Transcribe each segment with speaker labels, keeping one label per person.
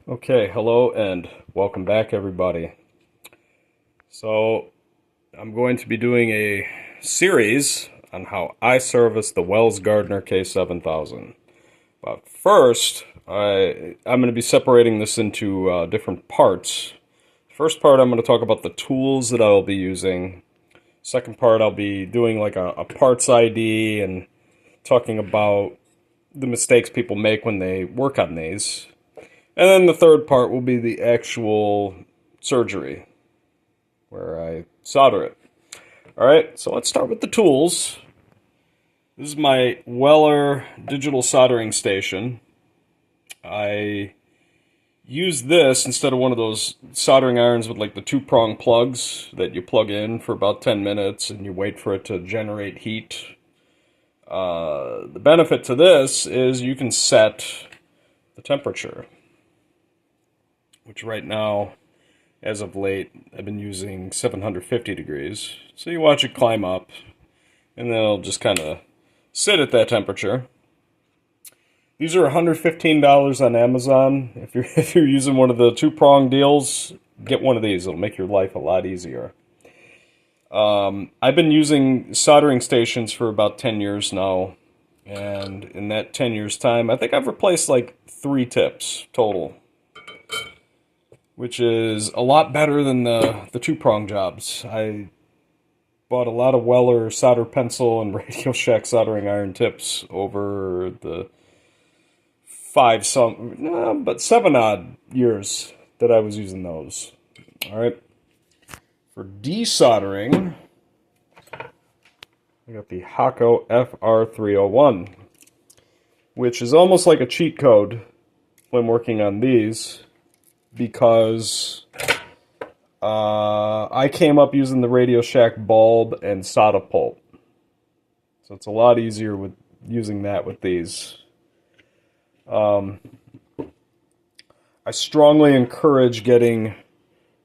Speaker 1: Okay, hello and welcome back, everybody. So, I'm going to be doing a series on how I service the Wells-Gardner K7000. But first, I'm going to be separating this into different parts. First part, I'm going to talk about the tools that I'll be using. Second part, I'll be doing like a parts ID and talking about the mistakes people make when they work on these. And then the third part will be the actual surgery, where I solder it. Alright, so let's start with the tools. This is my Weller digital soldering station. I use this instead of one of those soldering irons with like the two-prong plugs that you plug in for about 10 minutes and you wait for it to generate heat. The benefit to this is you can set the temperature, which right now, as of late, I've been using 750 degrees. So you watch it climb up, and then it'll just kind of sit at that temperature. These are $115 on Amazon. If you're using one of the two-prong deals, get one of these. It'll make your life a lot easier. I've been using soldering stations for about 10 years now, and in that 10 years' time, I think I've replaced like 3 tips total, which is a lot better than the two-prong jobs. I bought a lot of Weller solder pencil and Radio Shack soldering iron tips over the 7 odd years that I was using those. All right. For desoldering, I got the Hakko FR301, which is almost like a cheat code when working on these, because I came up using the Radio Shack bulb and solder pulp. So it's a lot easier with using that with these. I strongly encourage getting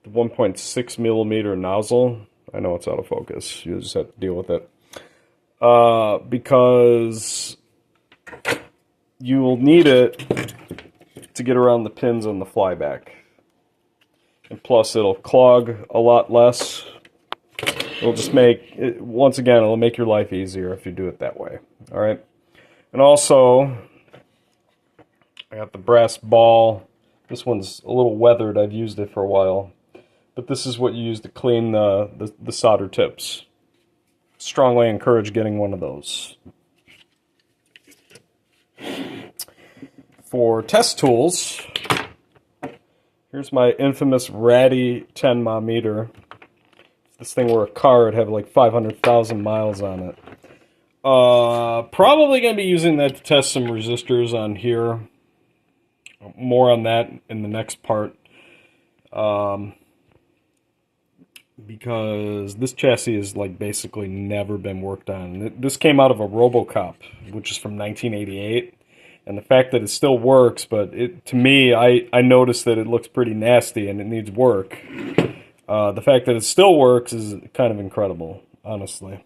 Speaker 1: the 1.6 millimeter nozzle. I know it's out of focus. You just have to deal with it. Because you will need it to get around the pins on the flyback. And plus, it'll clog a lot less. It'll just once again, it'll make your life easier if you do it that way. All right. And also, I got the brass ball. This one's a little weathered. I've used it for a while. But this is what you use to clean the solder tips. Strongly encourage getting one of those. For test tools, here's my infamous ratty 10 mah meter. If this thing were a car, it'd have like 500,000 miles on it. Probably going to be using that to test some resistors on here. More on that in the next part. Because this chassis has like basically never been worked on. This came out of a RoboCop, which is from 1988. And the fact that it still works, but to me, I noticed that it looks pretty nasty and it needs work. The fact that it still works is kind of incredible, honestly.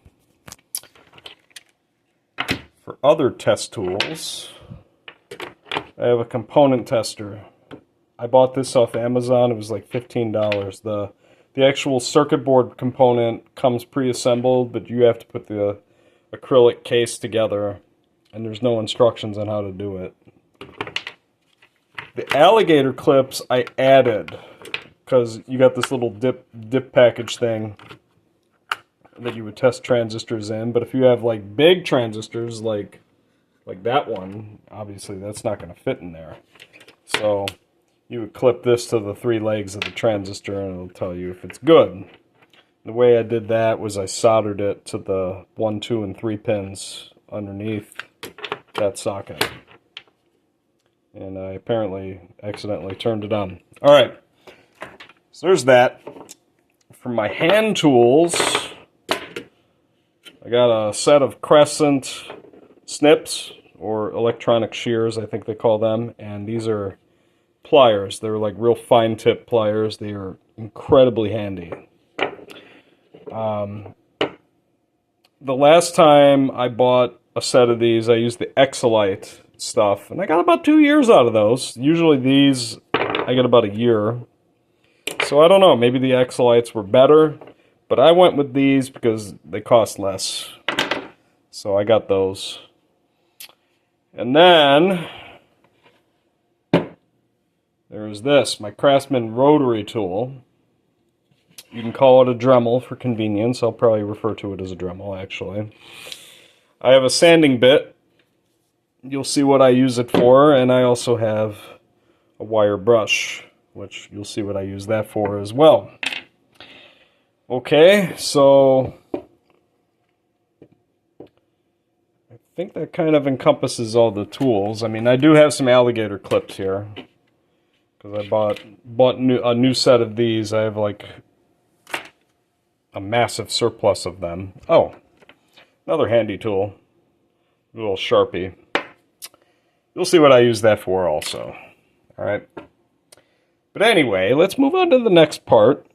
Speaker 1: For other test tools, I have a component tester. I bought this off Amazon. It was like $15. The actual circuit board component comes pre-assembled, but you have to put the acrylic case together, and there's no instructions on how to do it. The alligator clips I added because you got this little dip package thing that you would test transistors in, but if you have like big transistors like that one, obviously that's not going to fit in there. So you would clip this to the 3 legs of the transistor and it'll tell you if it's good. The way I did that was I soldered it to the 1, 2, and 3 pins underneath that socket. And I apparently accidentally turned it on. Alright, so there's that. For my hand tools, I got a set of Crescent snips, or electronic shears, I think they call them, and these are pliers. They're like real fine tip pliers. They are incredibly handy. The last time I bought a set of these, I used the Exolite stuff, and I got about 2 years out of those. Usually these, I got about a year. So I don't know, maybe the X-Lights were better, but I went with these because they cost less. So I got those. And then there's this, my Craftsman rotary tool. You can call it a Dremel for convenience. I'll probably refer to it as a Dremel, actually. I have a sanding bit. You'll see what I use it for, and I also have a wire brush, which you'll see what I use that for as well. Okay, so I think that kind of encompasses all the tools. I mean, I do have some alligator clips here, because I bought a new set of these. I have like a massive surplus of them. Oh, another handy tool, a little Sharpie. You'll see what I use that for also. All right. But anyway, let's move on to the next part.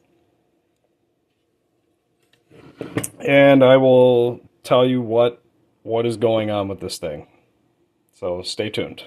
Speaker 1: And I will tell you what is going on with this thing. So stay tuned.